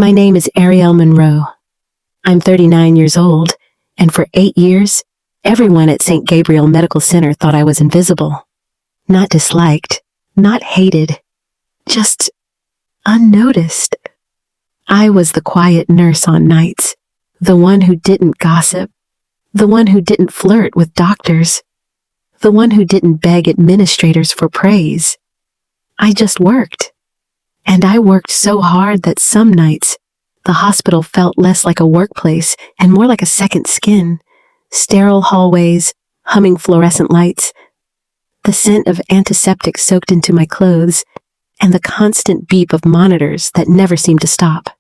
My name is Ariel Monroe. I'm 39 years old, and for 8 years, everyone at St. Gabriel Medical Center thought I was invisible. Not disliked, not hated, just unnoticed. I was the quiet nurse on nights, the one who didn't gossip, the one who didn't flirt with doctors, the one who didn't beg administrators for praise. I just worked. And I worked so hard that some nights, the hospital felt less like a workplace and more like a second skin. Sterile hallways, humming fluorescent lights, the scent of antiseptic soaked into my clothes, and the constant beep of monitors that never seemed to stop.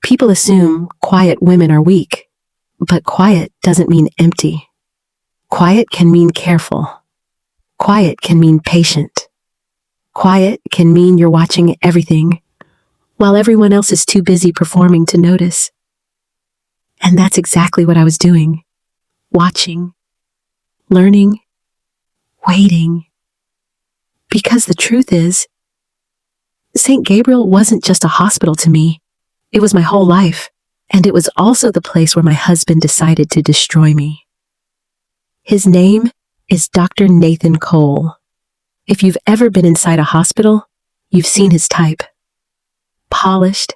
People assume quiet women are weak, but quiet doesn't mean empty. Quiet can mean careful. Quiet can mean patient. Quiet can mean you're watching everything, while everyone else is too busy performing to notice. And that's exactly what I was doing. Watching, learning, waiting. Because the truth is, St. Gabriel wasn't just a hospital to me. It was my whole life, and it was also the place where my husband decided to destroy me. His name is Dr. Nathan Cole. If you've ever been inside a hospital, you've seen his type. Polished,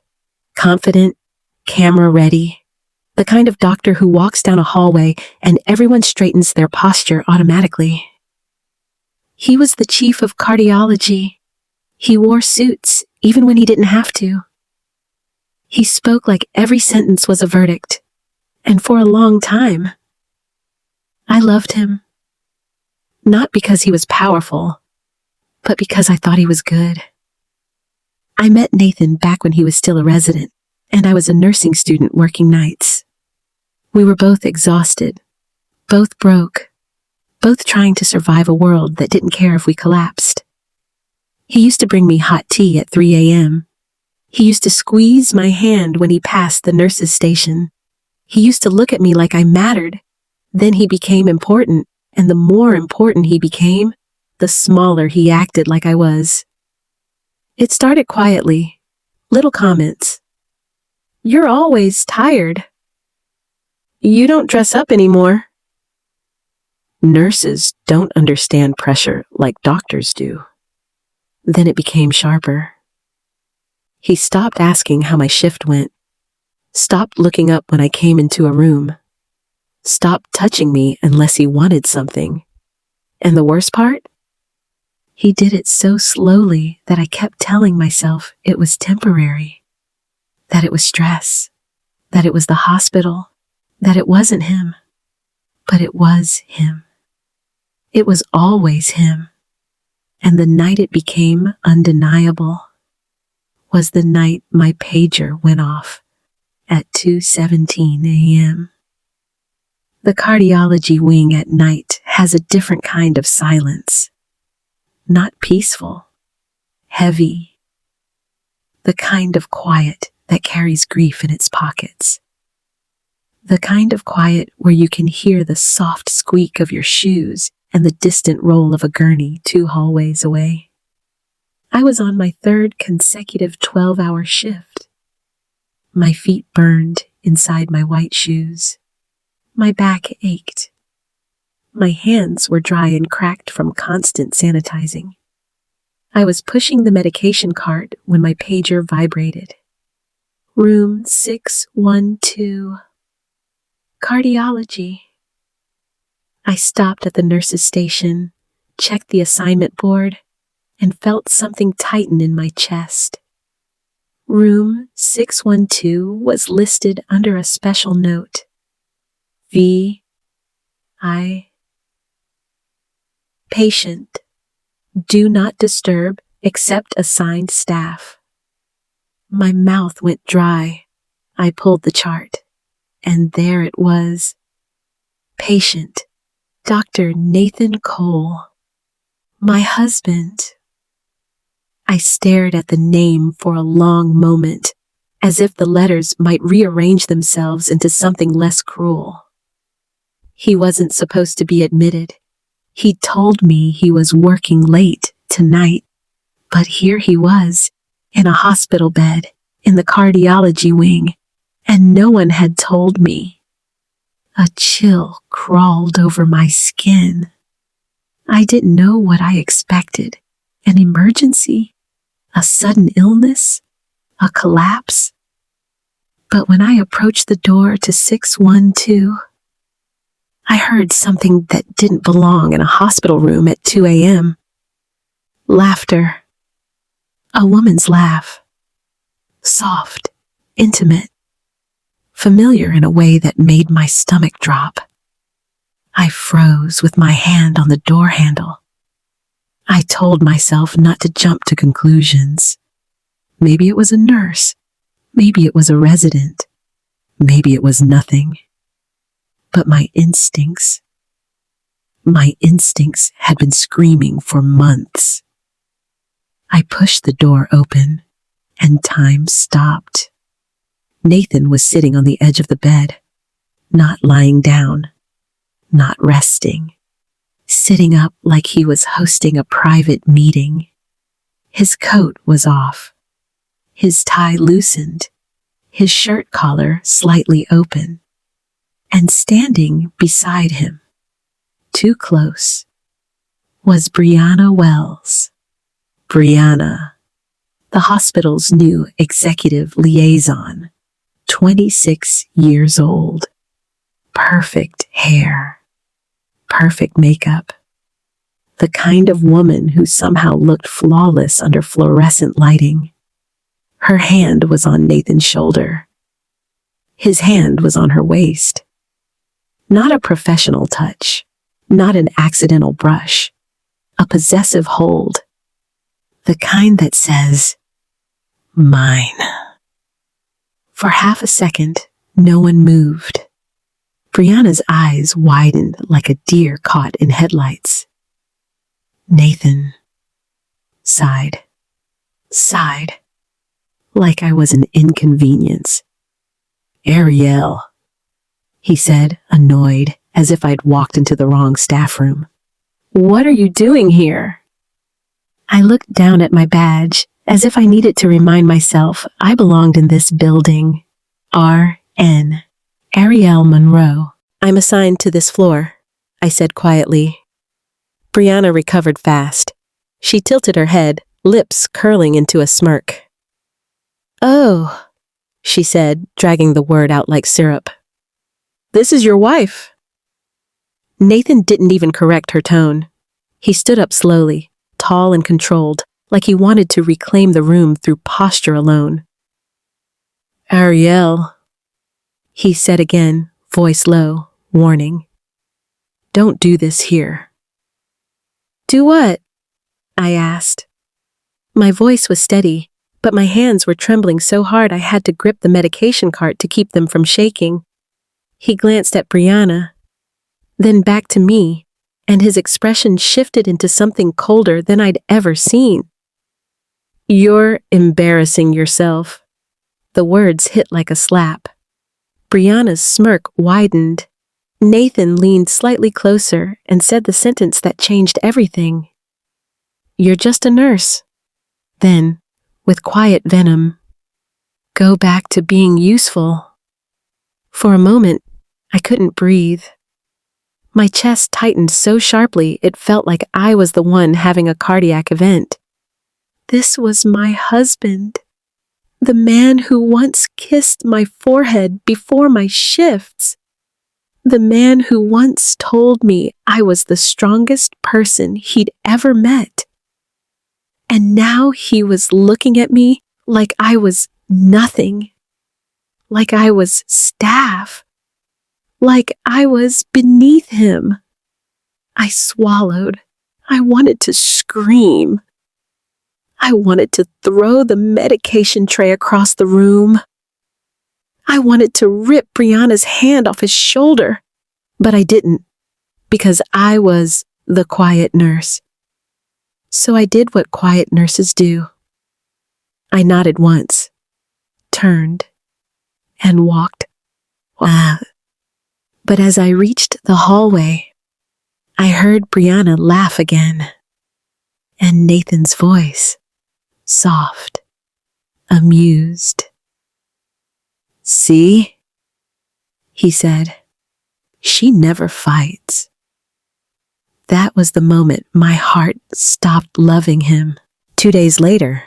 confident, camera ready. The kind of doctor who walks down a hallway and everyone straightens their posture automatically. He was the chief of cardiology. He wore suits even when he didn't have to. He spoke like every sentence was a verdict. And for a long time, I loved him. Not because he was powerful, but because I thought he was good. I met Nathan back when he was still a resident, and I was a nursing student working nights. We were both exhausted, both broke, both trying to survive a world that didn't care if we collapsed. He used to bring me hot tea at 3 a.m. He used to squeeze my hand when he passed the nurse's station. He used to look at me like I mattered. Then he became important, and the more important he became, the smaller he acted like I was. It started quietly, little comments. "You're always tired. You don't dress up anymore." Nurses don't understand pressure like doctors do. Then it became sharper. He stopped asking how my shift went, stopped looking up when I came into a room, stopped touching me unless he wanted something. And the worst part? He did it so slowly that I kept telling myself it was temporary, that it was stress, that it was the hospital, that it wasn't him. But it was him. It was always him. And the night it became undeniable was the night my pager went off at 2:17 a.m. The cardiology wing at night has a different kind of silence. Not peaceful, heavy. The kind of quiet that carries grief in its pockets. The kind of quiet where you can hear the soft squeak of your shoes and the distant roll of a gurney 2 hallways away. I was on my 3rd consecutive 12-hour shift. My feet burned inside my white shoes. My back ached. My hands were dry and cracked from constant sanitizing. I was pushing the medication cart when my pager vibrated. Room 612. Cardiology. I stopped at the nurse's station, checked the assignment board, and felt something tighten in my chest. Room 612 was listed under a special note. V.I. Patient. Do not disturb except assigned staff. My mouth went dry. I pulled the chart, and there it was. Patient. Dr. Nathan Cole. My husband. I stared at the name for a long moment, as if the letters might rearrange themselves into something less cruel. He wasn't supposed to be admitted. He told me he was working late tonight, but here he was, in a hospital bed, in the cardiology wing, and no one had told me. A chill crawled over my skin. I didn't know what I expected. An emergency? A sudden illness? A collapse? But when I approached the door to 612, I heard something that didn't belong in a hospital room at 2 a.m. Laughter. A woman's laugh. Soft, intimate, familiar in a way that made my stomach drop. I froze with my hand on the door handle. I told myself not to jump to conclusions. Maybe it was a nurse. Maybe it was a resident. Maybe it was nothing. But my instincts had been screaming for months. I pushed the door open, and time stopped. Nathan was sitting on the edge of the bed, not lying down, not resting, sitting up like he was hosting a private meeting. His coat was off, his tie loosened, his shirt collar slightly open, and standing beside him, too close, was Brianna Wells. Brianna, the hospital's new executive liaison, 26 years old. Perfect hair, perfect makeup. The kind of woman who somehow looked flawless under fluorescent lighting. Her hand was on Nathan's shoulder. His hand was on her waist. Not a professional touch, not an accidental brush, a possessive hold. The kind that says, mine. For half a second, no one moved. Brianna's eyes widened like a deer caught in headlights. Nathan sighed, like I was an inconvenience. Ariel, he said, annoyed, as if I'd walked into the wrong staff room. What are you doing here? I looked down at my badge, as if I needed to remind myself I belonged in this building. R.N. Ariel Monroe. I'm assigned to this floor, I said quietly. Brianna recovered fast. She tilted her head, lips curling into a smirk. Oh, she said, dragging the word out like syrup. This is your wife. Nathan didn't even correct her tone. He stood up slowly, tall and controlled, like he wanted to reclaim the room through posture alone. Ariel, he said again, voice low, warning. Don't do this here. Do what? I asked. My voice was steady, but my hands were trembling so hard I had to grip the medication cart to keep them from shaking. He glanced at Brianna, then back to me, and his expression shifted into something colder than I'd ever seen. You're embarrassing yourself. The words hit like a slap. Brianna's smirk widened. Nathan leaned slightly closer and said the sentence that changed everything. You're just a nurse. Then, with quiet venom, go back to being useful. For a moment, I couldn't breathe. My chest tightened so sharply it felt like I was the one having a cardiac event. This was my husband, the man who once kissed my forehead before my shifts, the man who once told me I was the strongest person he'd ever met. And now he was looking at me like I was nothing, like I was staff, like I was beneath him. I swallowed. I wanted to scream. I wanted to throw the medication tray across the room. I wanted to rip Brianna's hand off his shoulder, but I didn't, because I was the quiet nurse. So I did what quiet nurses do. I nodded once, turned, and walked. But as I reached the hallway, I heard Brianna laugh again, and Nathan's voice, soft, amused. See? He said. She never fights. That was the moment my heart stopped loving him. 2 days later,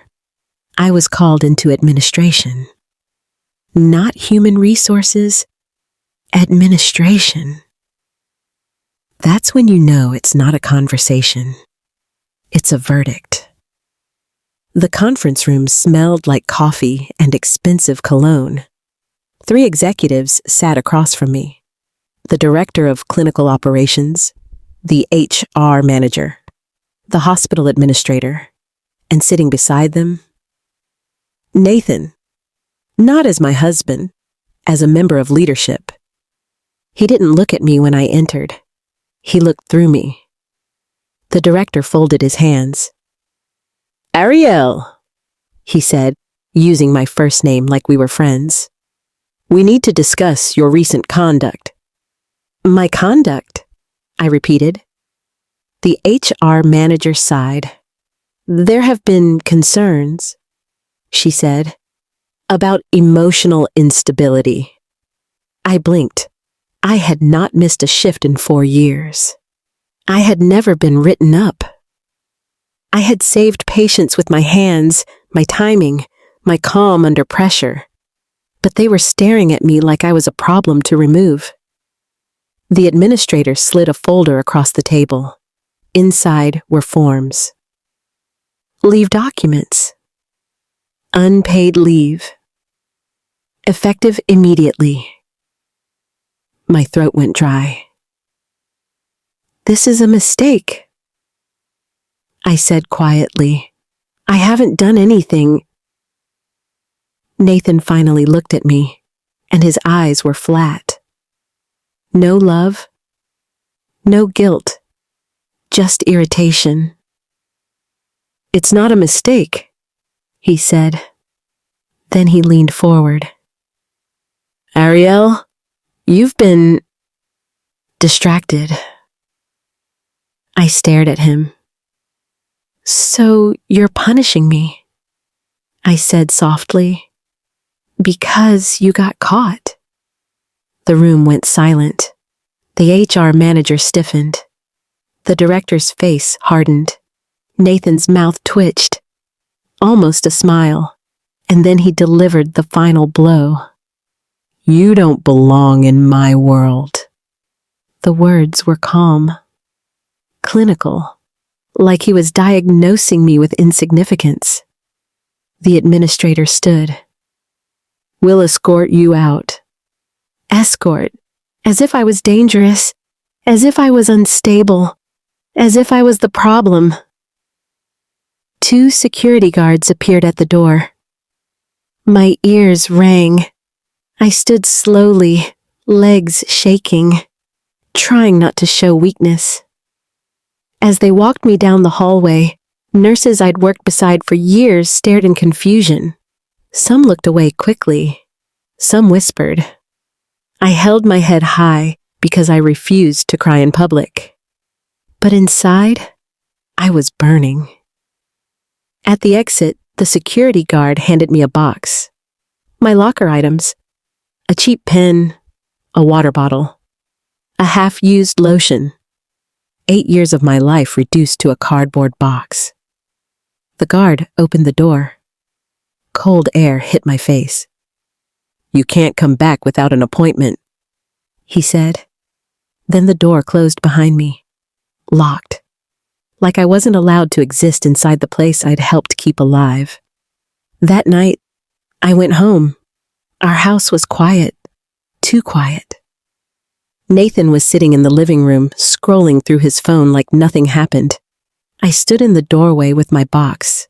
I was called into administration. Not human resources, administration. That's when you know it's not a conversation. It's a verdict. The conference room smelled like coffee and expensive cologne. 3 executives sat across from me. The director of clinical operations, the HR manager, the hospital administrator, and sitting beside them, Nathan, not as my husband, as a member of leadership. He didn't look at me when I entered. He looked through me. The director folded his hands. Ariel, he said, using my first name like we were friends. We need to discuss your recent conduct. My conduct? I repeated. The HR manager sighed. There have been concerns, she said, about emotional instability. I blinked. I had not missed a shift in 4 years. I had never been written up. I had saved patients with my hands, my timing, my calm under pressure. But they were staring at me like I was a problem to remove. The administrator slid a folder across the table. Inside were forms. Leave documents. Unpaid leave. Effective immediately. My throat went dry. This is a mistake, I said quietly. I haven't done anything. Nathan finally looked at me, and his eyes were flat. No love, no guilt, just irritation. It's not a mistake, he said. Then he leaned forward. Ariel, you've been distracted. I stared at him. So you're punishing me, I said softly. Because you got caught. The room went silent. The HR manager stiffened. The director's face hardened. Nathan's mouth twitched. Almost a smile. And then he delivered the final blow. You don't belong in my world. The words were calm. Clinical. Like he was diagnosing me with insignificance. The administrator stood. We'll escort you out. Escort. As if I was dangerous. As if I was unstable. As if I was the problem. 2 security guards appeared at the door. My ears rang. I stood slowly, legs shaking, trying not to show weakness. As they walked me down the hallway, nurses I'd worked beside for years stared in confusion. Some looked away quickly. Some whispered. I held my head high because I refused to cry in public. But inside, I was burning. At the exit, the security guard handed me a box. My locker items. A cheap pen, a water bottle, a half-used lotion. 8 years of my life reduced to a cardboard box. The guard opened the door. Cold air hit my face. You can't come back without an appointment, he said. Then the door closed behind me, locked, like I wasn't allowed to exist inside the place I'd helped keep alive. That night, I went home. Our house was quiet, too quiet. Nathan was sitting in the living room, scrolling through his phone like nothing happened. I stood in the doorway with my box.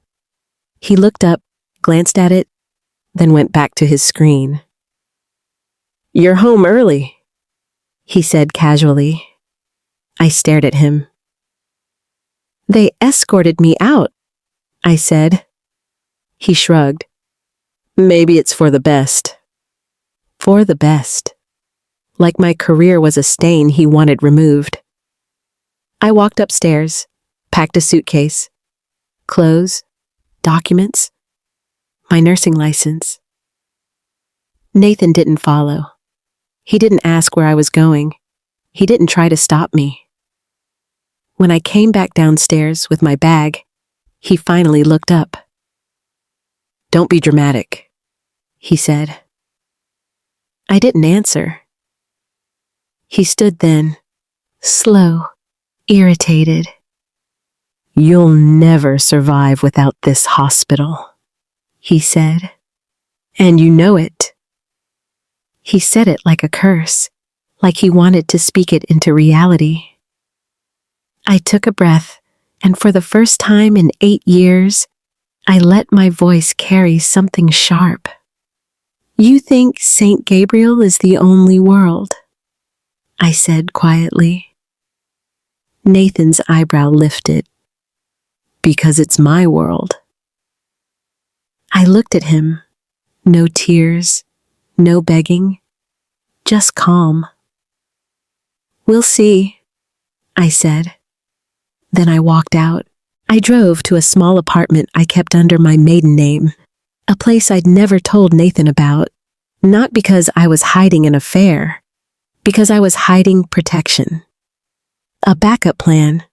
He looked up, glanced at it, then went back to his screen. You're home early, he said casually. I stared at him. They escorted me out, I said. He shrugged. Maybe it's for the best. For the best. Like my career was a stain he wanted removed. I walked upstairs, packed a suitcase, clothes, documents, my nursing license. Nathan didn't follow. He didn't ask where I was going. He didn't try to stop me. When I came back downstairs with my bag, he finally looked up. "Don't be dramatic," he said. I didn't answer. He stood then, slow, irritated. "You'll never survive without this hospital," he said. "And you know it." He said it like a curse, like he wanted to speak it into reality. I took a breath, and for the first time in 8 years, I let my voice carry something sharp. "You think St. Gabriel is the only world?" I said quietly. Nathan's eyebrow lifted. "Because it's my world." I looked at him. No tears, no begging, just calm. "We'll see," I said. Then I walked out. I drove to a small apartment I kept under my maiden name, a place I'd never told Nathan about, not because I was hiding an affair, because I was hiding protection. A backup plan,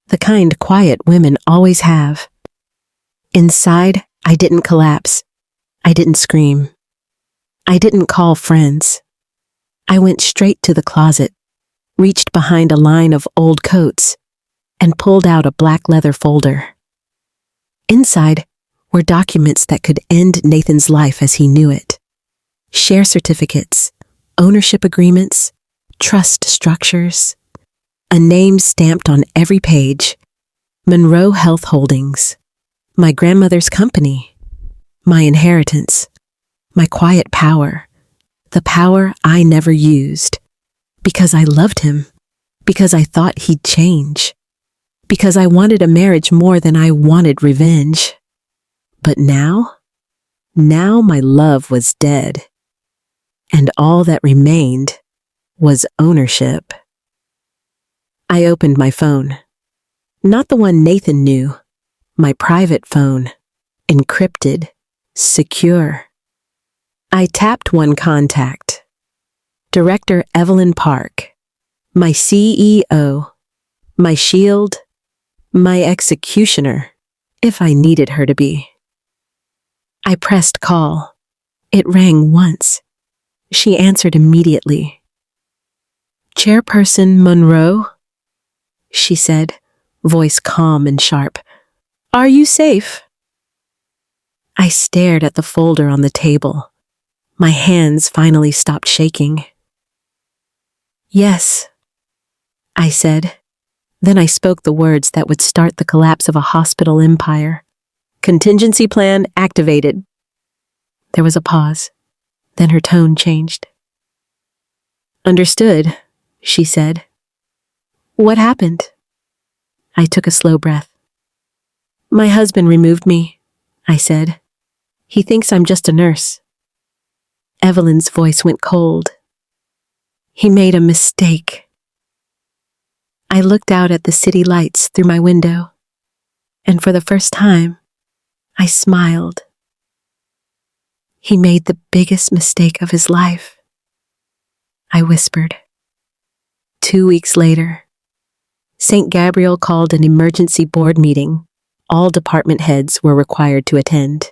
the kind quiet women always have. Inside, I didn't collapse. I didn't scream. I didn't call friends. I went straight to the closet, reached behind a line of old coats, and pulled out a black leather folder. Inside were documents that could end Nathan's life as he knew it. Share certificates, ownership agreements, trust structures. A name stamped on every page. Monroe Health Holdings. My grandmother's company. My inheritance. My quiet power. The power I never used. Because I loved him. Because I thought he'd change. Because I wanted a marriage more than I wanted revenge. But now my love was dead. And all that remained was ownership. I opened my phone. Not the one Nathan knew. My private phone. Encrypted. Secure. I tapped one contact. Director Evelyn Park. My CEO. My shield. My executioner, if I needed her to be. I pressed call. It rang once. She answered immediately. "Chairperson Monroe?" she said, voice calm and sharp. "Are you safe?" I stared at the folder on the table. My hands finally stopped shaking. "Yes," I said. Then I spoke the words that would start the collapse of a hospital empire. "Contingency plan activated." There was a pause. Then her tone changed. "Understood," she said. "What happened?" I took a slow breath. "My husband removed me," I said. "He thinks I'm just a nurse." Evelyn's voice went cold. "He made a mistake." I looked out at the city lights through my window, and for the first time, I smiled. He made the biggest mistake of his life, I whispered. 2 weeks later, St. Gabriel called an emergency board meeting. All department heads were required to attend.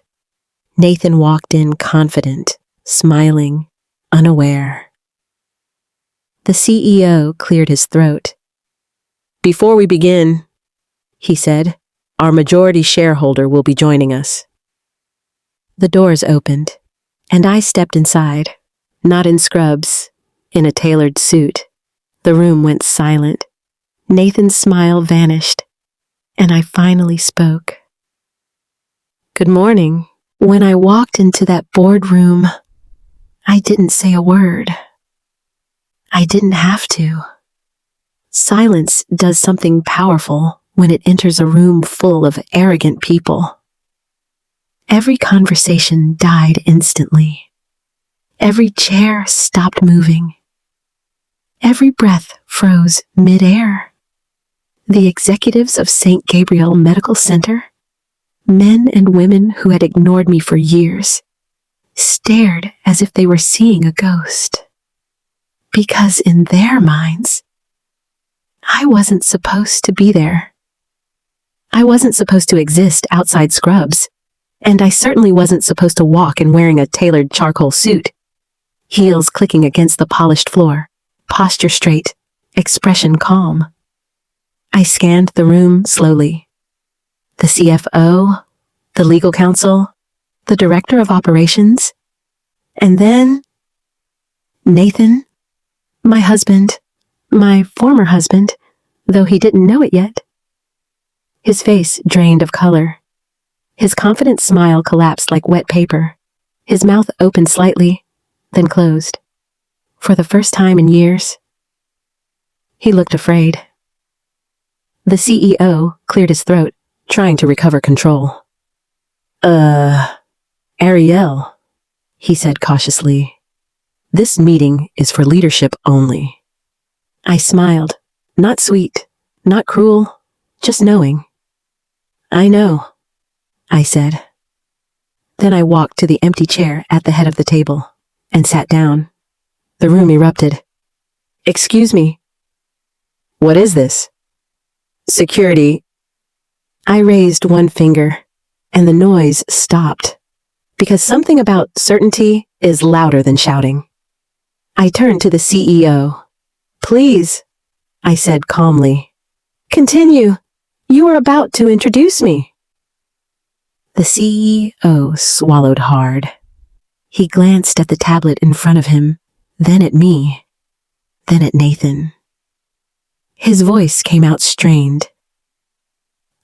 Nathan walked in confident, smiling, unaware. The CEO cleared his throat. "Before we begin," he said, "our majority shareholder will be joining us." The doors opened, and I stepped inside, not in scrubs, in a tailored suit. The room went silent. Nathan's smile vanished, and I finally spoke. "Good morning." When I walked into that boardroom, I didn't say a word. I didn't have to. Silence does something powerful when it enters a room full of arrogant people. Every conversation died instantly. Every chair stopped moving. Every breath froze mid-air. The executives of St. Gabriel Medical Center, men and women who had ignored me for years, stared as if they were seeing a ghost. Because in their minds, I wasn't supposed to be there. I wasn't supposed to exist outside Scrubs, and I certainly wasn't supposed to walk in wearing a tailored charcoal suit, heels clicking against the polished floor, posture straight, expression calm. I scanned the room slowly. The CFO, the legal counsel, the director of operations, and then Nathan, my husband, my former husband, though he didn't know it yet. His face drained of color. His confident smile collapsed like wet paper. His mouth opened slightly, then closed. For the first time in years, he looked afraid. The CEO cleared his throat, trying to recover control. Ariel, he said cautiously. This meeting is for leadership only. I smiled, not sweet, not cruel, just knowing. I know, I said. Then I walked to the empty chair at the head of the table and sat down. The room erupted. Excuse me. What is this? Security. I raised one finger, and the noise stopped, because something about certainty is louder than shouting. I turned to the CEO. Please, I said calmly. Continue. You were about to introduce me. The CEO swallowed hard. He glanced at the tablet in front of him, then at me, then at Nathan. His voice came out strained.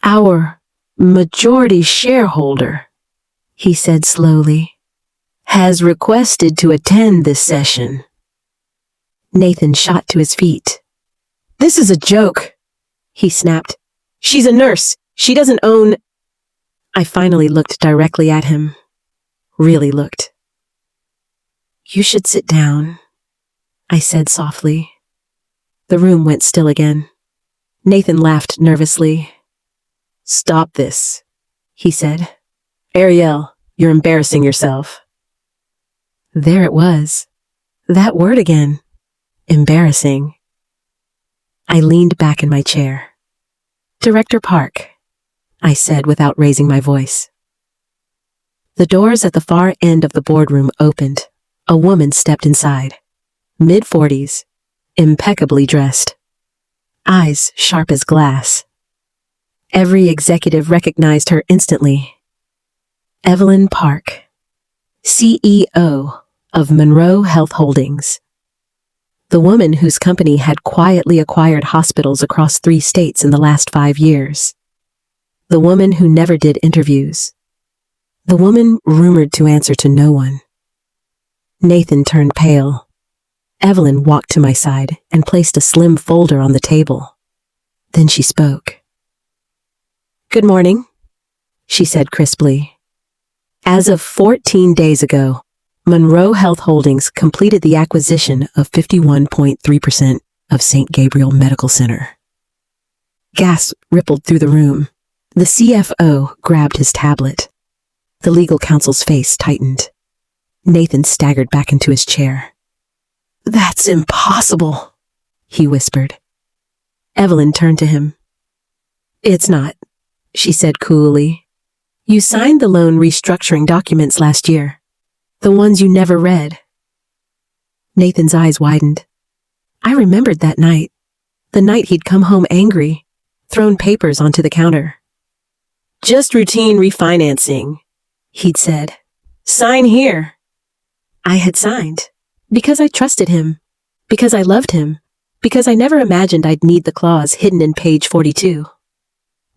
Our majority shareholder, he said slowly, has requested to attend this session. Nathan shot to his feet. This is a joke, he snapped. She's a nurse. She doesn't own... I finally looked directly at him. Really looked. You should sit down, I said softly. The room went still again. Nathan laughed nervously. Stop this, he said. Ariel, you're embarrassing yourself. There it was. That word again. Embarrassing. I leaned back in my chair. Director Park, I said without raising my voice. The doors at the far end of the boardroom opened. A woman stepped inside. Mid-40s, impeccably dressed. Eyes sharp as glass. Every executive recognized her instantly. Evelyn Park, CEO of Monroe Health Holdings. The woman whose company had quietly acquired hospitals across 3 states in the last 5 years. The woman who never did interviews. The woman rumored to answer to no one. Nathan turned pale. Evelyn walked to my side and placed a slim folder on the table. Then she spoke. Good morning, she said crisply. As of 14 days ago, Monroe Health Holdings completed the acquisition of 51.3% of St. Gabriel Medical Center. Gasps rippled through the room. The CFO grabbed his tablet. The legal counsel's face tightened. Nathan staggered back into his chair. That's impossible, he whispered. Evelyn turned to him. It's not, she said coolly. You signed the loan restructuring documents last year. The ones you never read. Nathan's eyes widened. I remembered that night. The night he'd come home angry, thrown papers onto the counter. Just routine refinancing, he'd said. Sign here. I had signed. Because I trusted him. Because I loved him. Because I never imagined I'd need the clause hidden in page 42.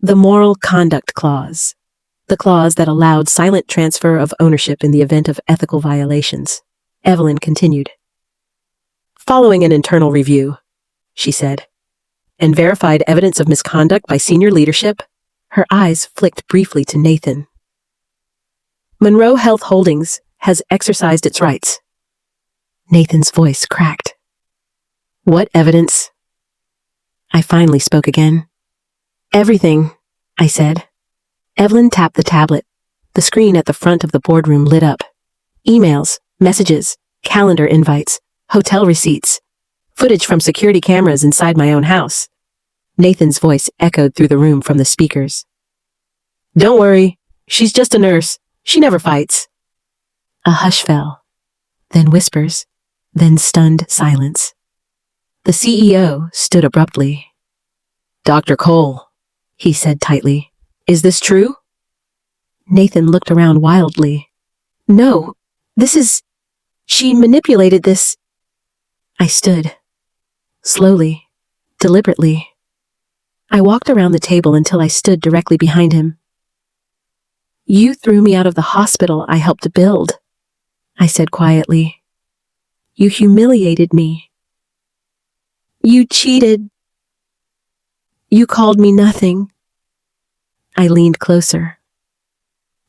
The moral conduct clause. The clause that allowed silent transfer of ownership in the event of ethical violations. Evelyn continued. Following an internal review, she said, and verified evidence of misconduct by senior leadership, her eyes flicked briefly to Nathan. Monroe Health Holdings has exercised its rights. Nathan's voice cracked. What evidence? I finally spoke again. Everything, I said. Evelyn tapped the tablet. The screen at the front of the boardroom lit up. Emails, messages, calendar invites, hotel receipts, footage from security cameras inside my own house. Nathan's voice echoed through the room from the speakers. Don't worry, she's just a nurse. She never fights. A hush fell, then whispers, then stunned silence. The CEO stood abruptly. Dr. Cole, he said tightly, is this true? Nathan looked around wildly. No, she manipulated this. I stood. Slowly, deliberately. I walked around the table until I stood directly behind him. You threw me out of the hospital I helped to build, I said quietly. You humiliated me. You cheated. You called me nothing. I leaned closer.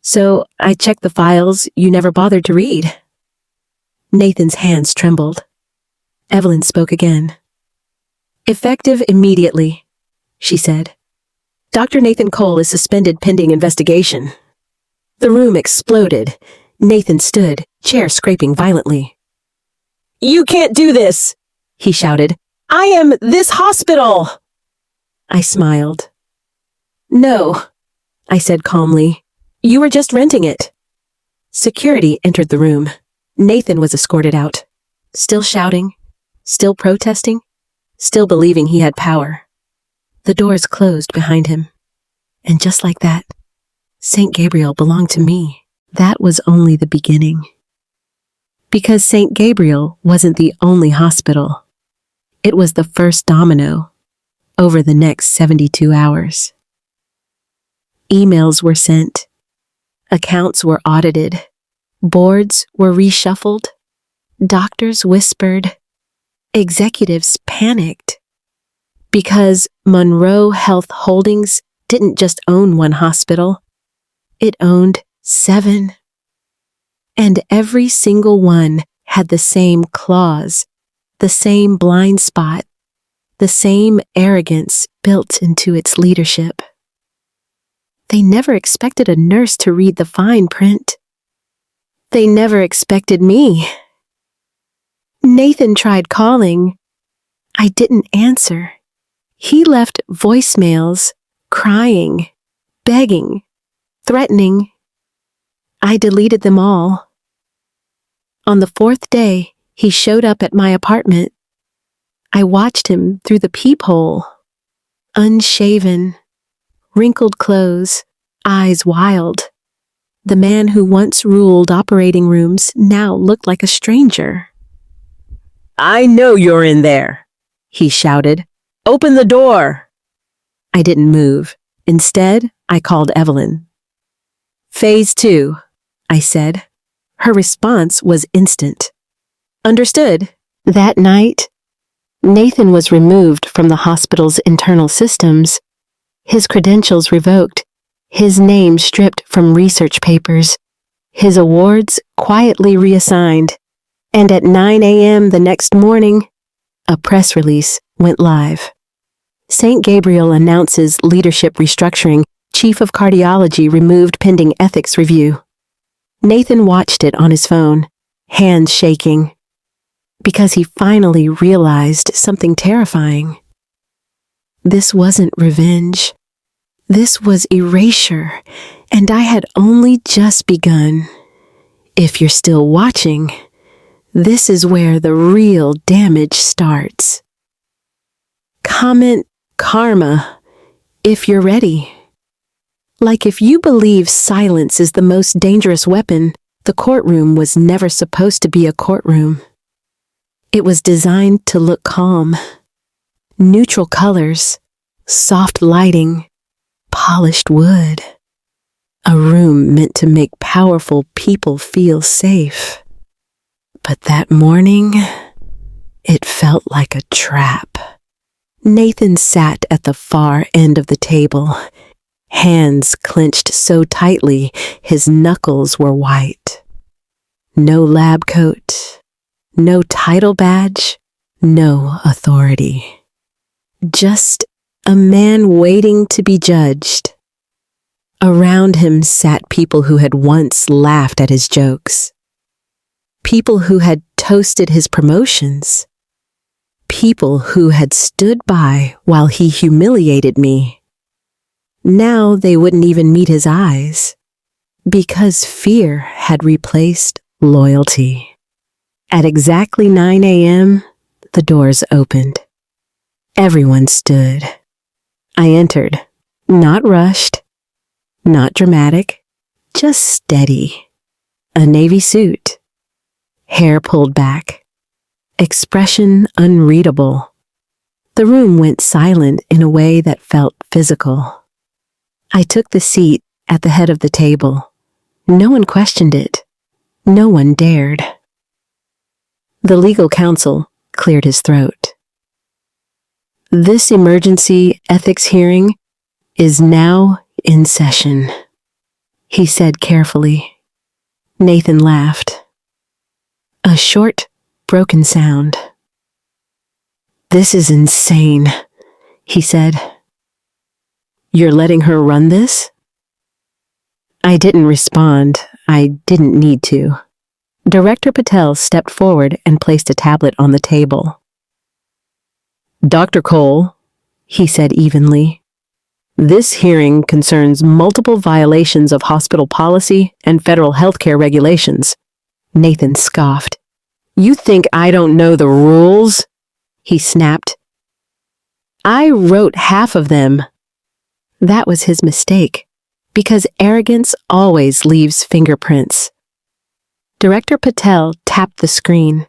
So I checked the files you never bothered to read. Nathan's hands trembled. Evelyn spoke again. Effective immediately, she said. Dr. Nathan Cole is suspended pending investigation. The room exploded. Nathan stood, chair scraping violently. You can't do this, he shouted. I am this hospital. I smiled. No, I said calmly. You were just renting it. Security entered the room. Nathan was escorted out. Still shouting, still protesting, still believing he had power. The doors closed behind him. And just like that, St. Gabriel belonged to me. That was only the beginning. Because St. Gabriel wasn't the only hospital. It was the first domino over the next 72 hours. Emails were sent. Accounts were audited. Boards were reshuffled. Doctors whispered. Executives panicked. Because Monroe Health Holdings didn't just own one hospital. It owned 7. And every single one had the same clause, the same blind spot, the same arrogance built into its leadership. They never expected a nurse to read the fine print. They never expected me. Nathan tried calling. I didn't answer. He left voicemails, crying, begging, threatening. I deleted them all. On the 4th day, he showed up at my apartment. I watched him through the peephole. Unshaven, wrinkled clothes, eyes wild. The man who once ruled operating rooms now looked like a stranger. I know you're in there, he shouted. Open the door. I didn't move. Instead, I called Evelyn. Phase 2, I said. Her response was instant. Understood. That night, Nathan was removed from the hospital's internal systems, his credentials revoked, his name stripped from research papers, his awards quietly reassigned, and at 9 a.m. the next morning, a press release went live. St. Gabriel announces leadership restructuring, chief of cardiology removed pending ethics review. Nathan watched it on his phone, hands shaking, because he finally realized something terrifying. This wasn't revenge. This was erasure, and I had only just begun. If you're still watching, this is where the real damage starts. Comment karma if you're ready. Like if you believe silence is the most dangerous weapon, the courtroom was never supposed to be a courtroom. It was designed to look calm. Neutral colors, soft lighting, polished wood. A room meant to make powerful people feel safe. But that morning, it felt like a trap. Nathan sat at the far end of the table, hands clenched so tightly his knuckles were white. No lab coat, no title badge, no authority. Just a man waiting to be judged. Around him sat people who had once laughed at his jokes. People who had toasted his promotions. People who had stood by while he humiliated me. Now they wouldn't even meet his eyes, because fear had replaced loyalty. At exactly 9 a.m., the doors opened. Everyone stood. I entered, not rushed, not dramatic, just steady. A navy suit, hair pulled back, expression unreadable. The room went silent in a way that felt physical. I took the seat at the head of the table. No one questioned it. No one dared. The legal counsel cleared his throat. This emergency ethics hearing is now in session, he said carefully. Nathan laughed. A short, broken sound. This is insane, he said. You're letting her run this? I didn't respond. I didn't need to. Director Patel stepped forward and placed a tablet on the table. Dr. Cole, he said evenly, this hearing concerns multiple violations of hospital policy and federal healthcare regulations. Nathan scoffed. You think I don't know the rules? He snapped. I wrote half of them. That was his mistake, because arrogance always leaves fingerprints. Director Patel tapped the screen.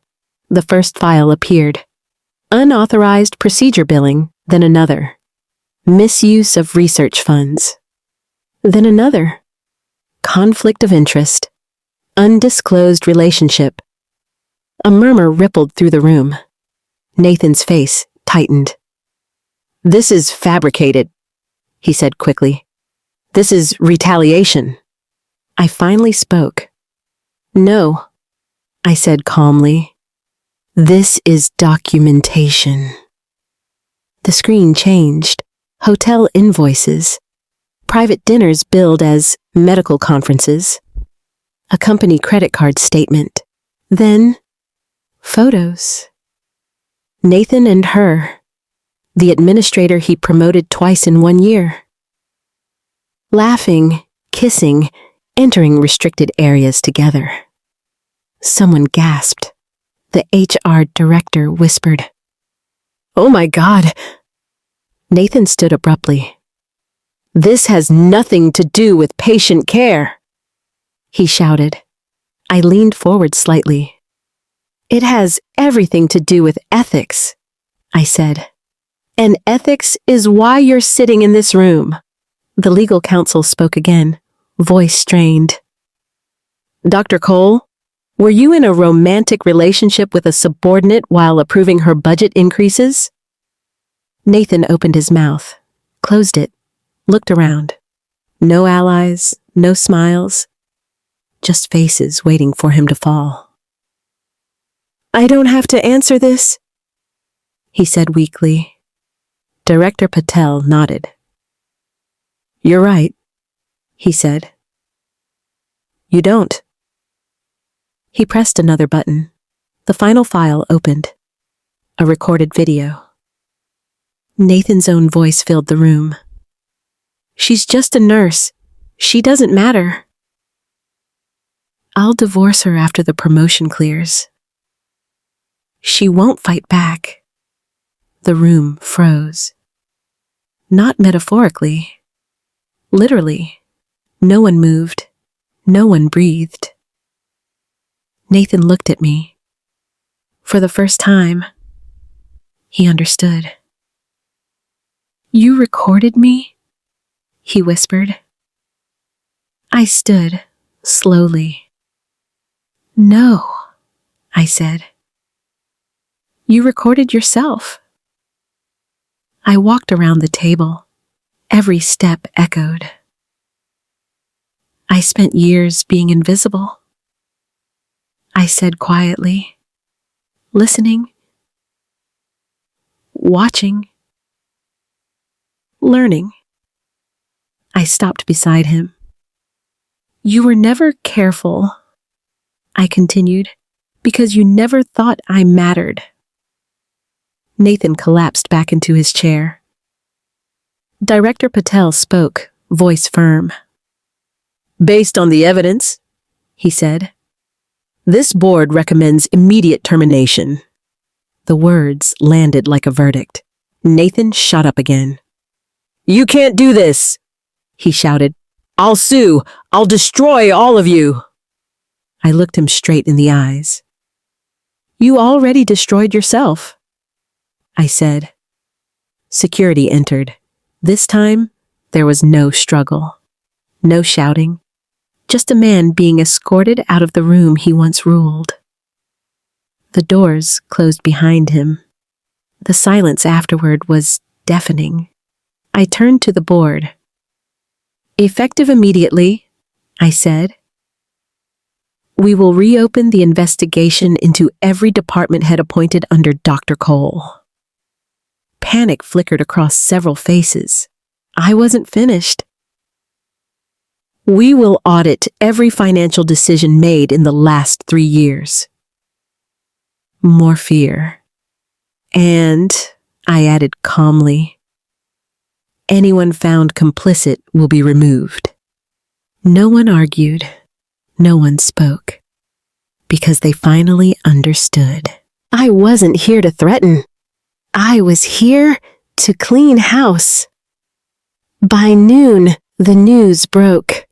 The first file appeared. Unauthorized procedure billing, then another. Misuse of research funds. Then another. Conflict of interest. Undisclosed relationship. A murmur rippled through the room. Nathan's face tightened. This is fabricated, he said quickly. This is retaliation. I finally spoke. No, I said calmly. This is documentation. The screen changed. Hotel invoices. Private dinners billed as medical conferences. A company credit card statement. Then, photos. Nathan and her. The administrator he promoted twice in 1 year. Laughing, kissing, entering restricted areas together. Someone gasped. The HR director whispered, "Oh my God." Nathan stood abruptly. This has nothing to do with patient care, he shouted. I leaned forward slightly. It has everything to do with ethics, I said. And ethics is why you're sitting in this room. The legal counsel spoke again, voice strained. Dr. Cole, were you in a romantic relationship with a subordinate while approving her budget increases? Nathan opened his mouth, closed it, looked around. No allies, no smiles, just faces waiting for him to fall. I don't have to answer this, he said weakly. Director Patel nodded. You're right, he said. You don't. He pressed another button. The final file opened. A recorded video. Nathan's own voice filled the room. She's just a nurse. She doesn't matter. I'll divorce her after the promotion clears. She won't fight back. The room froze. Not metaphorically. Literally. No one moved. No one breathed. Nathan looked at me. For the first time, he understood. You recorded me? He whispered. I stood, slowly. No, I said. You recorded yourself. I walked around the table. Every step echoed. I spent years being invisible. I said quietly, listening, watching, learning. I stopped beside him. You were never careful, I continued. Because you never thought I mattered. Nathan collapsed back into his chair. Director Patel spoke, voice firm. Based on the evidence, he said, this board recommends immediate termination. The words landed like a verdict. Nathan shot up again. You can't do this, he shouted. I'll sue. I'll destroy all of you. I looked him straight in the eyes. You already destroyed yourself, I said. Security entered. This time, there was no struggle, no shouting, just a man being escorted out of the room he once ruled. The doors closed behind him. The silence afterward was deafening. I turned to the board. Effective immediately, I said. We will reopen the investigation into every department head appointed under Dr. Cole. Panic flickered across several faces. I wasn't finished. We will audit every financial decision made in the last 3 years. More fear. And, I added calmly, anyone found complicit will be removed. No one argued. No one spoke. Because they finally understood. I wasn't here to threaten. I was here to clean house. By noon, the news broke.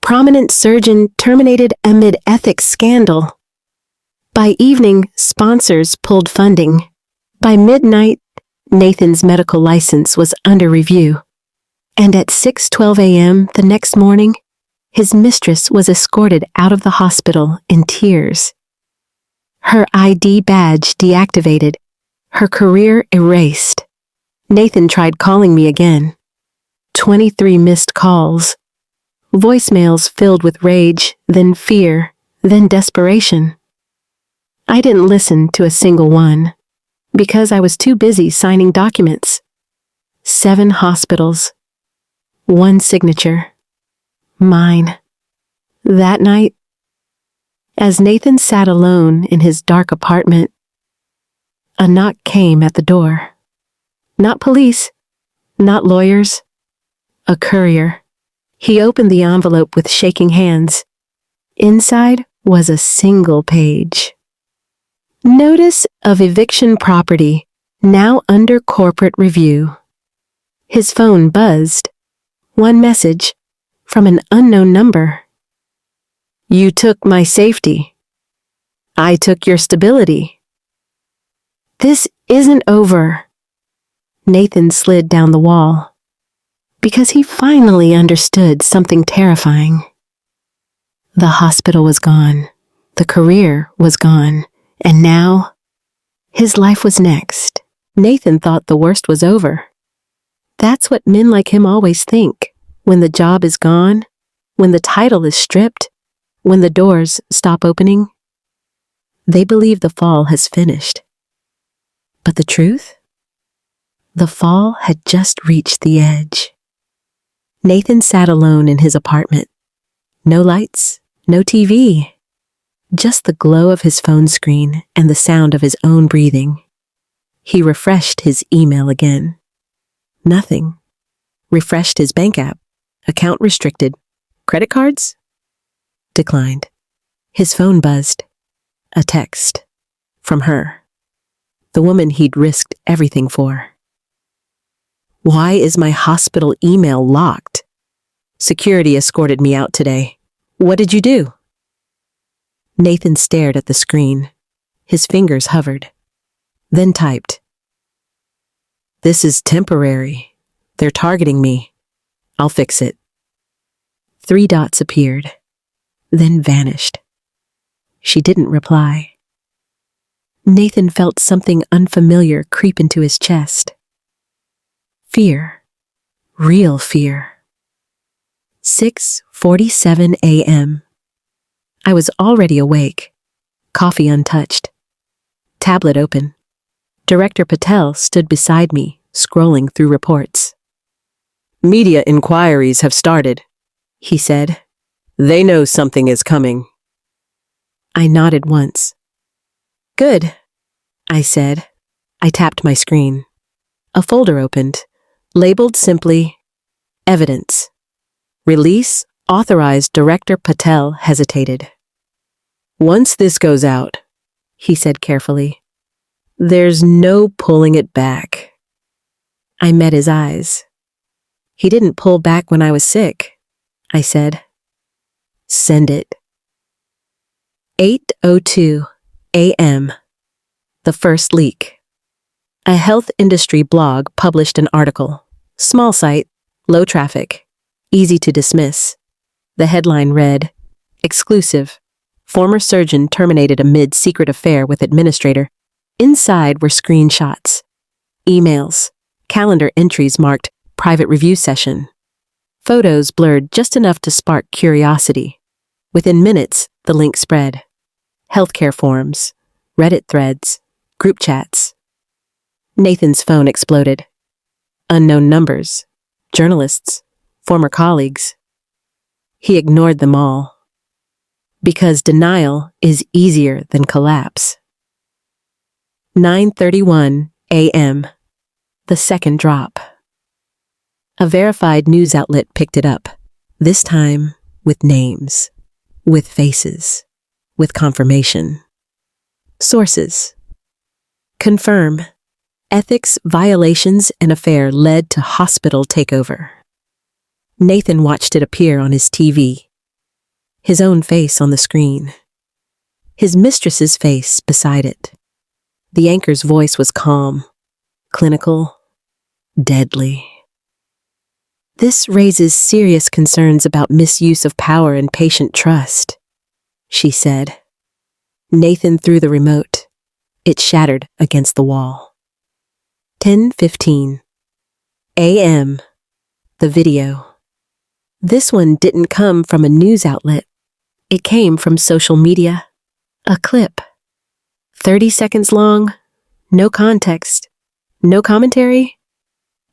Prominent surgeon terminated amid ethics scandal. By evening, sponsors pulled funding. By midnight, Nathan's medical license was under review. And at 6:12 a.m. the next morning, his mistress was escorted out of the hospital in tears. Her ID badge deactivated, her career erased. Nathan tried calling me again. 23 missed calls. Voicemails filled with rage, then fear, then desperation. I didn't listen to a single one, because I was too busy signing documents. 7 hospitals. 1 signature. Mine. That night, as Nathan sat alone in his dark apartment, a knock came at the door. Not police, not lawyers, a courier. He opened the envelope with shaking hands. Inside was a single page. Notice of eviction property, now under corporate review. His phone buzzed. One message. From an unknown number. You took my safety. I took your stability. This isn't over. Nathan slid down the wall. Because he finally understood something terrifying. The hospital was gone. The career was gone. And now, his life was next. Nathan thought the worst was over. That's what men like him always think. When the job is gone, when the title is stripped, when the doors stop opening, they believe the fall has finished. But the truth? The fall had just reached the edge. Nathan sat alone in his apartment. No lights, no TV. Just the glow of his phone screen and the sound of his own breathing. He refreshed his email again. Nothing. Refreshed his bank app. Account restricted. Credit cards? Declined. His phone buzzed. A text. From her. The woman he'd risked everything for. Why is my hospital email locked? Security escorted me out today. What did you do? Nathan stared at the screen. His fingers hovered. Then typed. This is temporary. They're targeting me. I'll fix it. 3 dots appeared, then vanished. She didn't reply. Nathan felt something unfamiliar creep into his chest. Fear. Real fear. 6:47 a.m. I was already awake, coffee untouched. Tablet open. Director Patel stood beside me, scrolling through reports. Media inquiries have started, he said. They know something is coming. I nodded once. Good, I said. I tapped my screen. A folder opened, labeled simply, Evidence. Release authorized Director Patel hesitated. Once this goes out, he said carefully, there's no pulling it back. I met his eyes. He didn't pull back when I was sick, I said. Send it. 8:02 a.m. The first leak. A health industry blog published an article. Small site, low traffic, easy to dismiss. The headline read, Exclusive. Former surgeon terminated amid secret affair with administrator. Inside were screenshots, emails, calendar entries marked private review session. Photos blurred just enough to spark curiosity. Within minutes, the link spread. Healthcare forums, Reddit threads, group chats. Nathan's phone exploded. Unknown numbers, journalists, former colleagues. He ignored them all. Because denial is easier than collapse. 9:31 a.m. The second drop. A verified news outlet picked it up, this time with names, with faces, with confirmation. Sources. Confirm. Ethics violations and affair led to hospital takeover. Nathan watched it appear on his TV. His own face on the screen. His mistress's face beside it. The anchor's voice was calm, clinical, deadly. This raises serious concerns about misuse of power and patient trust, she said. Nathan threw the remote. It shattered against the wall. 10:15 a.m. The video. This one didn't come from a news outlet. It came from social media. A clip. 30 seconds long, no context, no commentary,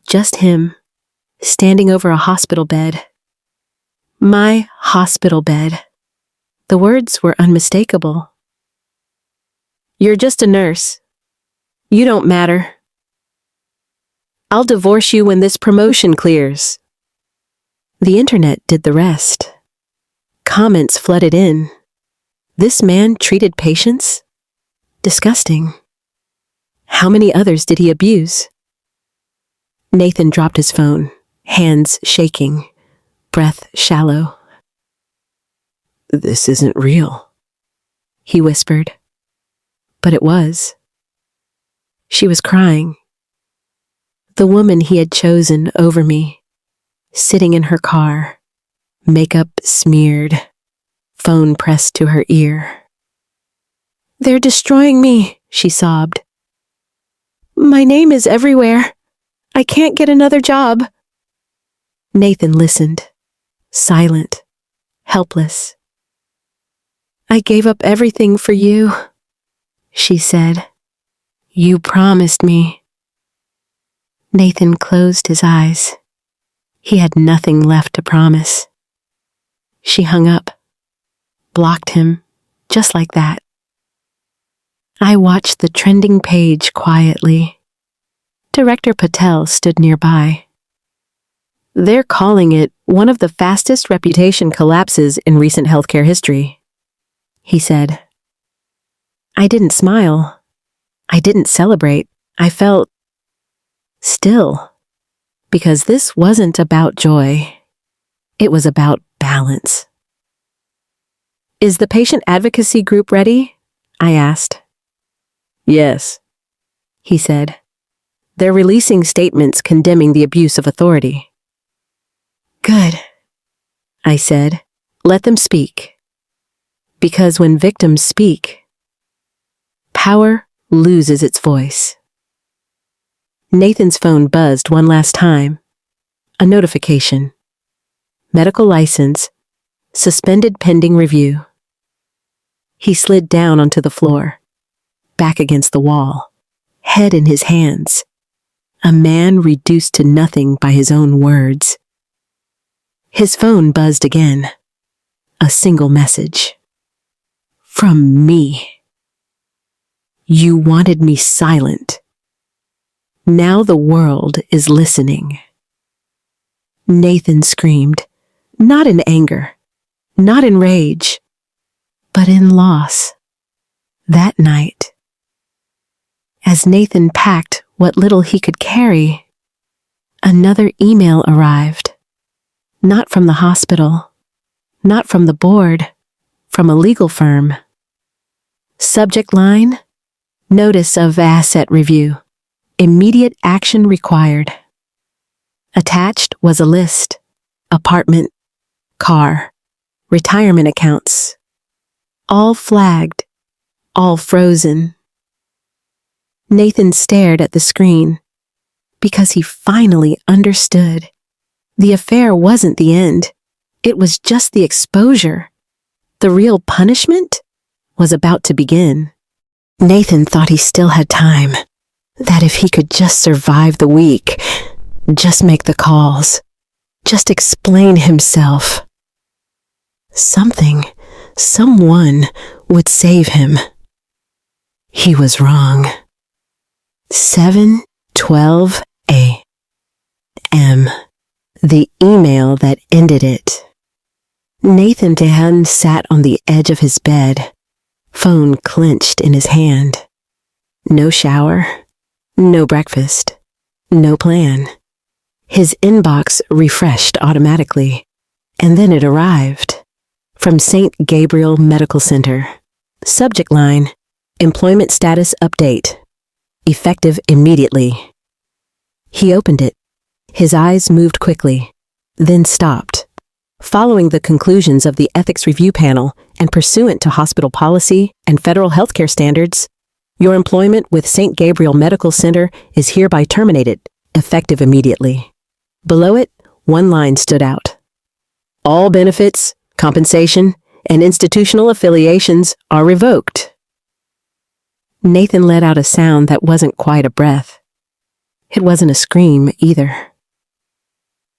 just him, standing over a hospital bed. My hospital bed. The words were unmistakable. You're just a nurse. You don't matter. I'll divorce you when this promotion clears. The internet did the rest. Comments flooded in. This man treated patients? Disgusting. How many others did he abuse? Nathan dropped his phone, hands shaking, breath shallow. This isn't real, he whispered. But it was. She was crying. The woman he had chosen over me, sitting in her car, makeup smeared, phone pressed to her ear. They're destroying me, she sobbed. My name is everywhere. I can't get another job. Nathan listened, silent, helpless. I gave up everything for you, she said. You promised me. Nathan closed his eyes. He had nothing left to promise. She hung up, blocked him, just like that. I watched the trending page quietly. Director Patel stood nearby. They're calling it one of the fastest reputation collapses in recent healthcare history, he said. I didn't smile. I didn't celebrate. I felt still, because this wasn't about joy. It was about balance. Is the patient advocacy group ready? I asked. Yes, he said. They're releasing statements condemning the abuse of authority. Good, I said. Let them speak. Because when victims speak, power loses its voice. Nathan's phone buzzed one last time. A notification. Medical license. Suspended pending review. He slid down onto the floor, back against the wall, head in his hands. A man reduced to nothing by his own words. His phone buzzed again. A single message. From me. You wanted me silent. Now the world is listening. Nathan screamed, not in anger, not in rage, but in loss. That night, as Nathan packed what little he could carry, another email arrived. Not from the hospital, not from the board, from a legal firm. Subject line, Notice of Asset Review. Immediate action required. Attached was a list. Apartment, car, retirement accounts. All flagged, all frozen. Nathan stared at the screen because he finally understood. The affair wasn't the end. It was just the exposure. The real punishment was about to begin. Nathan thought he still had time, that if he could just survive the week, just make the calls, just explain himself. Someone would save him. He was wrong. 7:12 a.m. The email that ended it. Nathan Dehan sat on the edge of his bed, phone clenched in his hand. No shower, no breakfast, no plan. His inbox refreshed automatically, and then it arrived. From St. Gabriel Medical Center. Subject line, Employment Status Update. Effective immediately. He opened it. His eyes moved quickly, then stopped. Following the conclusions of the Ethics Review Panel and pursuant to hospital policy and federal healthcare standards, your employment with St. Gabriel Medical Center is hereby terminated, effective immediately. Below it, one line stood out. All benefits, compensation, and institutional affiliations are revoked. Nathan let out a sound that wasn't quite a breath. It wasn't a scream either.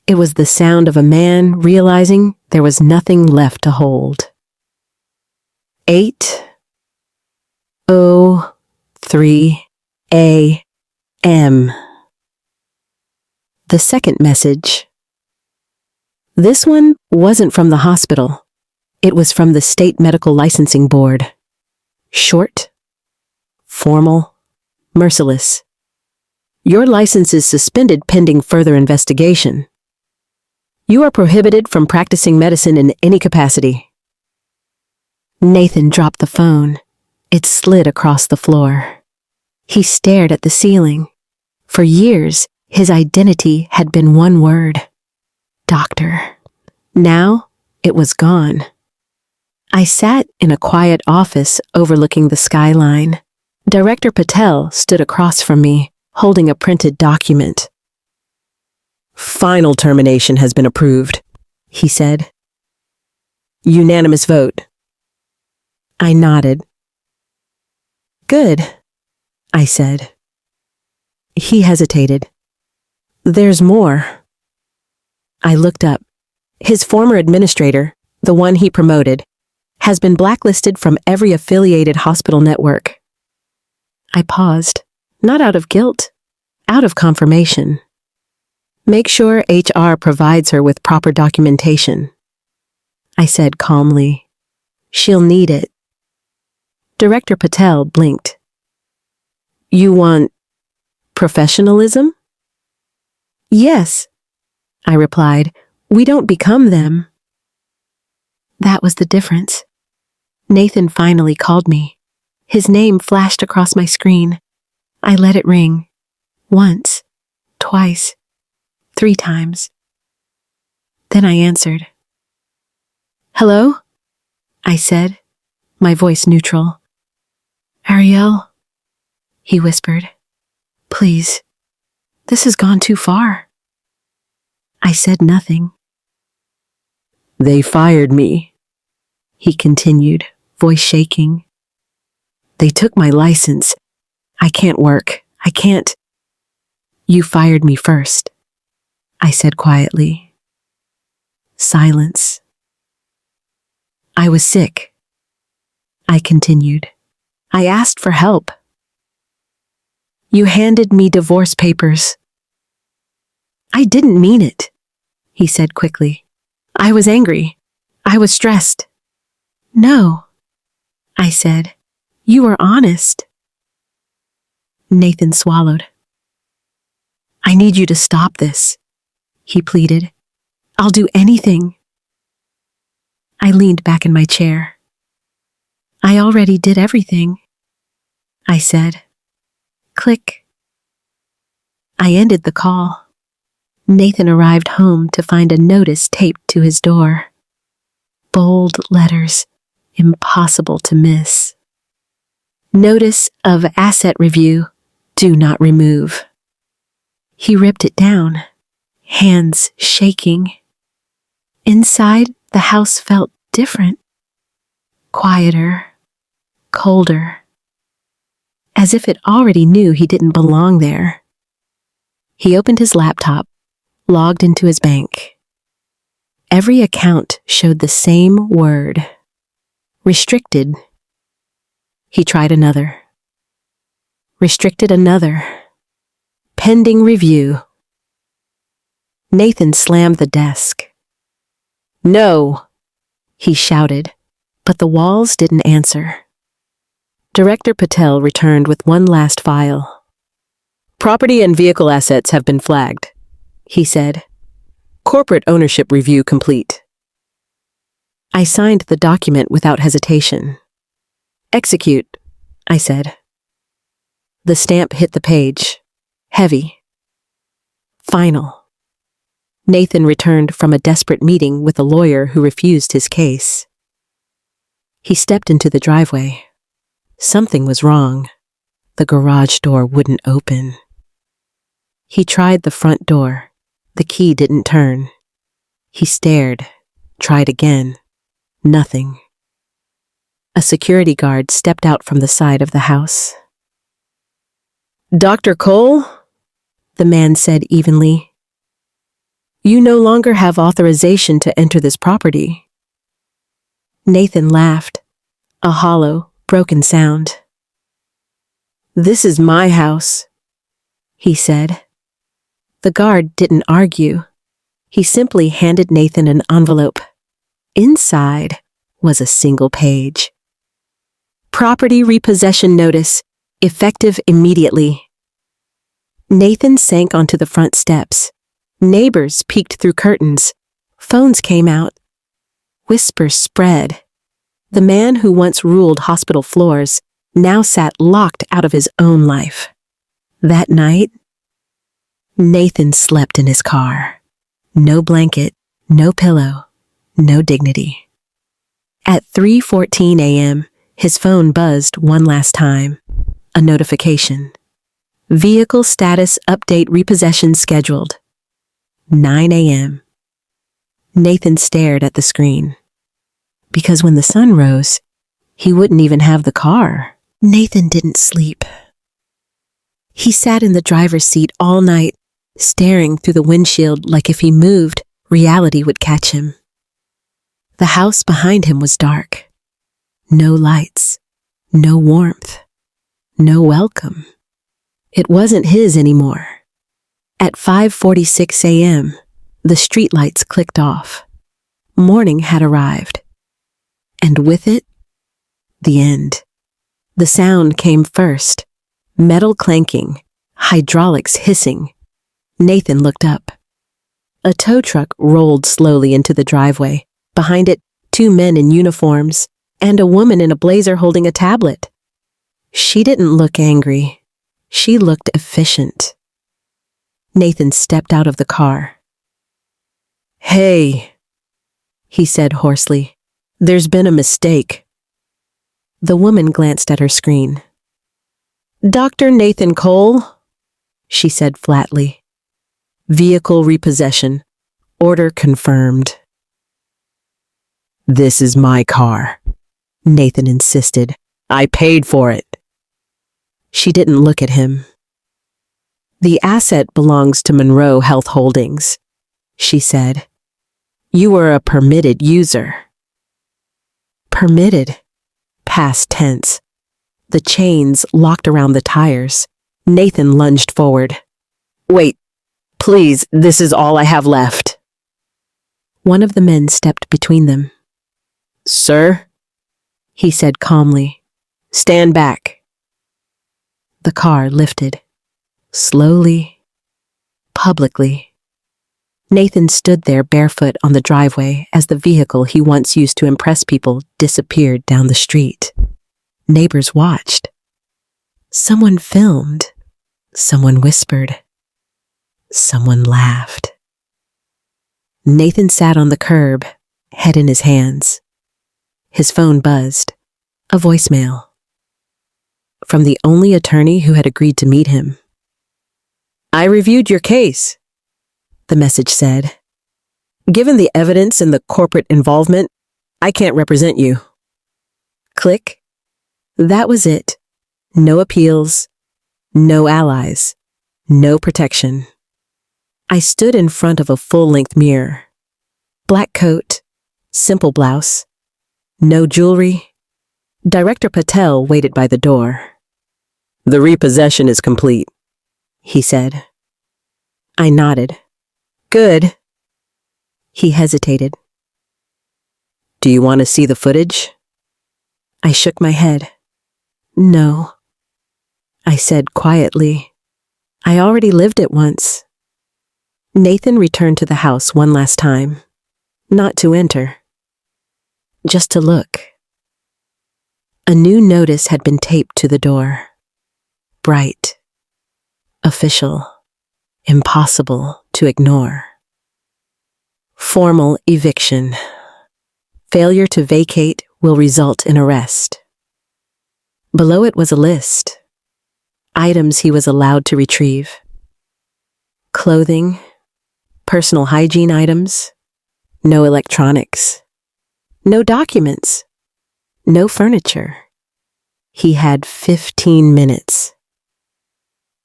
It was the sound of a man realizing there was nothing left to hold. 8:03 a.m. The second message. This one wasn't from the hospital. It was from the State Medical Licensing Board. Short, formal, merciless. Your license is suspended pending further investigation. You are prohibited from practicing medicine in any capacity. Nathan dropped the phone. It slid across the floor. He stared at the ceiling. For years, his identity had been one word. Doctor. Now, it was gone. I sat in a quiet office overlooking the skyline. Director Patel stood across from me, holding a printed document. Final termination has been approved, he said. Unanimous vote. I nodded. Good, I said. He hesitated. There's more. I looked up. His former administrator, the one he promoted, has been blacklisted from every affiliated hospital network. I paused, not out of guilt, out of confirmation. Make sure HR provides her with proper documentation, I said calmly. She'll need it. Director Patel blinked. You want professionalism? Yes, I replied. We don't become them. That was the difference. Nathan finally called me. His name flashed across my screen. I let it ring. Once, twice, 3 times. Then I answered. Hello? I said, my voice neutral. Ariel? He whispered. Please, this has gone too far. I said nothing. They fired me, he continued, voice shaking. They took my license. I can't work. I can't. You fired me first, I said quietly. Silence. I was sick, I continued. I asked for help. You handed me divorce papers. I didn't mean it, he said quickly. I was angry. I was stressed. No, I said. You were honest. Nathan swallowed. I need you to stop this, he pleaded. I'll do anything. I leaned back in my chair. I already did everything, I said. Click. I ended the call. Nathan arrived home to find a notice taped to his door. Bold letters, impossible to miss. Notice of asset review, do not remove. He ripped it down, hands shaking. Inside, the house felt different, quieter, colder, as if it already knew he didn't belong there. He opened his laptop, logged into his bank. Every account showed the same word, restricted. He tried another. Restricted another. Pending review. Nathan slammed the desk. No, he shouted, but the walls didn't answer. Director Patel returned with one last file. Property and vehicle assets have been flagged, he said. Corporate ownership review complete. I signed the document without hesitation. Execute, I said. The stamp hit the page. Heavy. Final. Nathan returned from a desperate meeting with a lawyer who refused his case. He stepped into the driveway. Something was wrong. The garage door wouldn't open. He tried the front door. The key didn't turn. He stared, tried again. Nothing. A security guard stepped out from the side of the house. Dr. Cole, the man said evenly, you no longer have authorization to enter this property. Nathan laughed, a hollow, broken sound. This is my house, he said. The guard didn't argue. He simply handed Nathan an envelope. Inside was a single page. Property repossession notice, effective immediately. Nathan sank onto the front steps. Neighbors peeked through curtains. Phones came out. Whispers spread. The man who once ruled hospital floors now sat locked out of his own life. That night, Nathan slept in his car. No blanket, no pillow, no dignity. At 3:14 a.m., his phone buzzed one last time. A notification. Vehicle status update repossession scheduled. 9 a.m. Nathan stared at the screen. Because when the sun rose, he wouldn't even have the car. Nathan didn't sleep. He sat in the driver's seat all night, staring through the windshield like if he moved, reality would catch him. The house behind him was dark. No lights, no warmth, no welcome. It wasn't his anymore. At 5:46 a.m., the streetlights clicked off. Morning had arrived. And with it, the end. The sound came first. Metal clanking, hydraulics hissing. Nathan looked up. A tow truck rolled slowly into the driveway. Behind it, 2 men in uniforms, and a woman in a blazer holding a tablet. She didn't look angry. She looked efficient. Nathan stepped out of the car. Hey, he said hoarsely. There's been a mistake. The woman glanced at her screen. Dr. Nathan Cole, she said flatly. Vehicle repossession. Order confirmed. This is my car, Nathan insisted. I paid for it. She didn't look at him. The asset belongs to Monroe Health Holdings, she said. You were a permitted user. Permitted. Past tense. The chains locked around the tires. Nathan lunged forward. "Wait, please, this is all I have left." One of the men stepped between them. "Sir," he said calmly, "stand back." The car lifted. Slowly, publicly. Nathan stood there barefoot on the driveway as the vehicle he once used to impress people disappeared down the street. Neighbors watched. Someone filmed. Someone whispered. Someone laughed. Nathan sat on the curb, head in his hands. His phone buzzed. A voicemail. From the only attorney who had agreed to meet him. "I reviewed your case," the message said. "Given the evidence and the corporate involvement, I can't represent you." Click. That was it. No appeals. No allies. No protection. I stood in front of a full-length mirror. Black coat. Simple blouse. No jewelry. Director Patel waited by the door. "The repossession is complete," he said. I nodded. "Good." He hesitated. "Do you want to see the footage?" I shook my head. "No." I said quietly. "I already lived it once." Nathan returned to the house one last time. Not to enter. Just to look. A new notice had been taped to the door. Bright. Official. Impossible to ignore. Formal eviction. Failure to vacate will result in arrest. Below it was a list. Items he was allowed to retrieve. Clothing. Personal hygiene items. No electronics. No documents. No furniture. He had 15 minutes.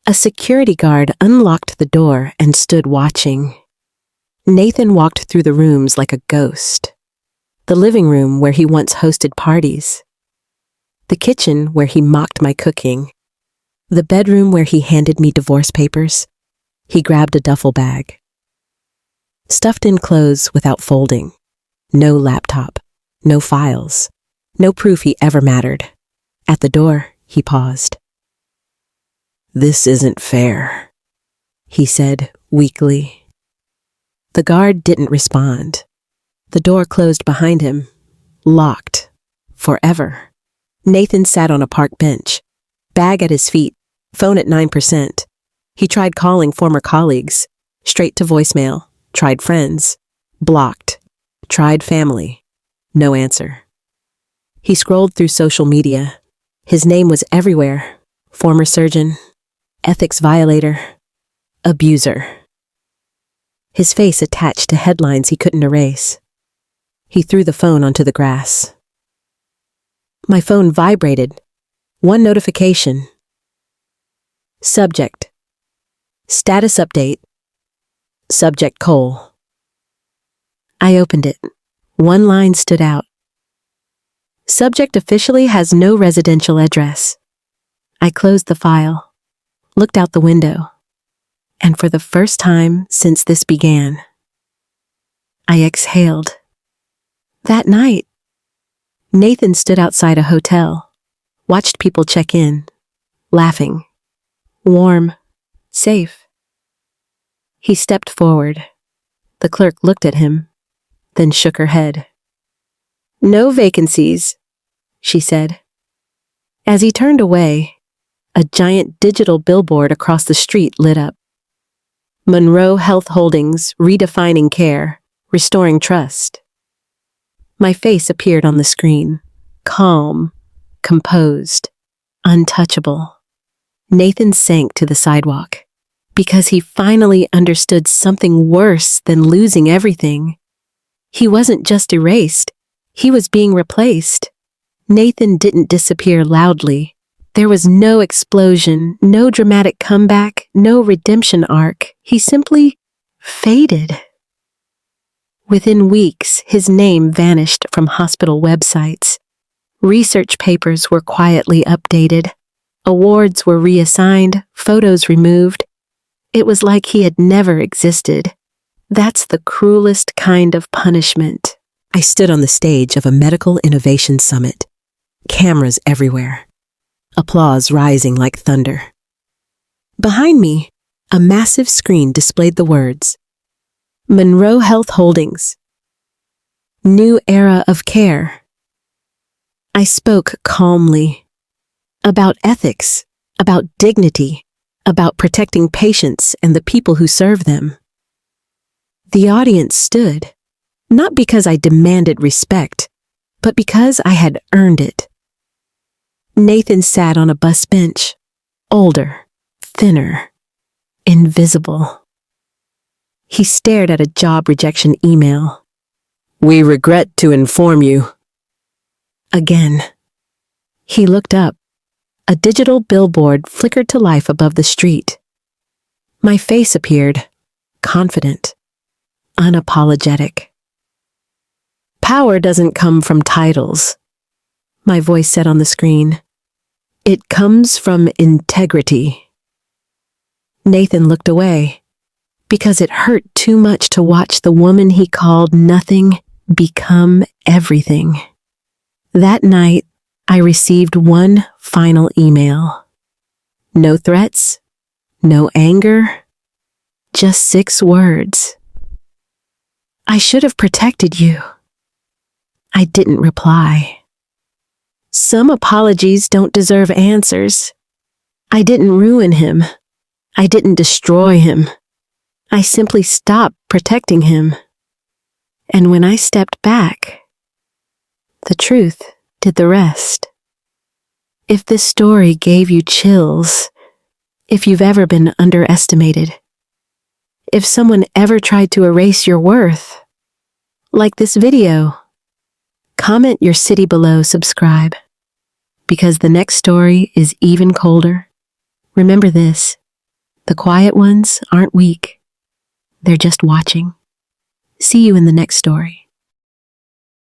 A security guard unlocked the door and stood watching. Nathan walked through the rooms like a ghost. The living room where he once hosted parties. The kitchen where he mocked my cooking. The bedroom where he handed me divorce papers. He grabbed a duffel bag. Stuffed in clothes without folding. No laptop. No files. No proof he ever mattered. At the door, he paused. "This isn't fair," he said weakly. The guard didn't respond. The door closed behind him. Locked. Forever. Nathan sat on a park bench. Bag at his feet. Phone at 9%. He tried calling former colleagues. Straight to voicemail. Tried friends. Blocked. Tried family. No answer. He scrolled through social media. His name was everywhere. Former surgeon. Ethics violator. Abuser. His face attached to headlines he couldn't erase. He threw the phone onto the grass. My phone vibrated. One notification. Subject. Status update. Subject Cole. I opened it. One line stood out. Subject officially has no residential address. I closed the file, looked out the window, and for the first time since this began, I exhaled. That night, Nathan stood outside a hotel, watched people check in, laughing, warm, safe. He stepped forward. The clerk looked at him, then shook her head. "No vacancies," she said. As he turned away, a giant digital billboard across the street lit up. Monroe Health Holdings, redefining care, restoring trust. My face appeared on the screen, calm, composed, untouchable. Nathan sank to the sidewalk, because he finally understood something worse than losing everything. He wasn't just erased, he was being replaced. Nathan didn't disappear loudly. There was no explosion, no dramatic comeback, no redemption arc. He simply faded. Within weeks, his name vanished from hospital websites. Research papers were quietly updated. Awards were reassigned. photos removed. It was like he had never existed. That's the cruelest kind of punishment. I stood on the stage of a medical innovation summit. Cameras everywhere. Applause rising like thunder. Behind me, a massive screen displayed the words, Monroe Health Holdings. New era of care. I spoke calmly. About ethics, about dignity, about protecting patients and the people who serve them. The audience stood, not because I demanded respect, but because I had earned it. Nathan sat on a bus bench, older, thinner, invisible. He stared at a job rejection email. We regret to inform you. Again. He looked up. A digital billboard flickered to life above the street. My face appeared, confident, unapologetic. Power doesn't come from titles, my voice said on the screen. It comes from integrity. Nathan looked away, because it hurt too much to watch the woman he called nothing become everything. That night, I received one final email. No threats, no anger, just 6 words. I should have protected you. I didn't reply. Some apologies don't deserve answers. I didn't ruin him. I didn't destroy him. I simply stopped protecting him. And when I stepped back, the truth did the rest. If this story gave you chills, if you've ever been underestimated, if someone ever tried to erase your worth, like this video, comment your city below, subscribe, because the next story is even colder. Remember this, the quiet ones aren't weak, they're just watching. See you in the next story.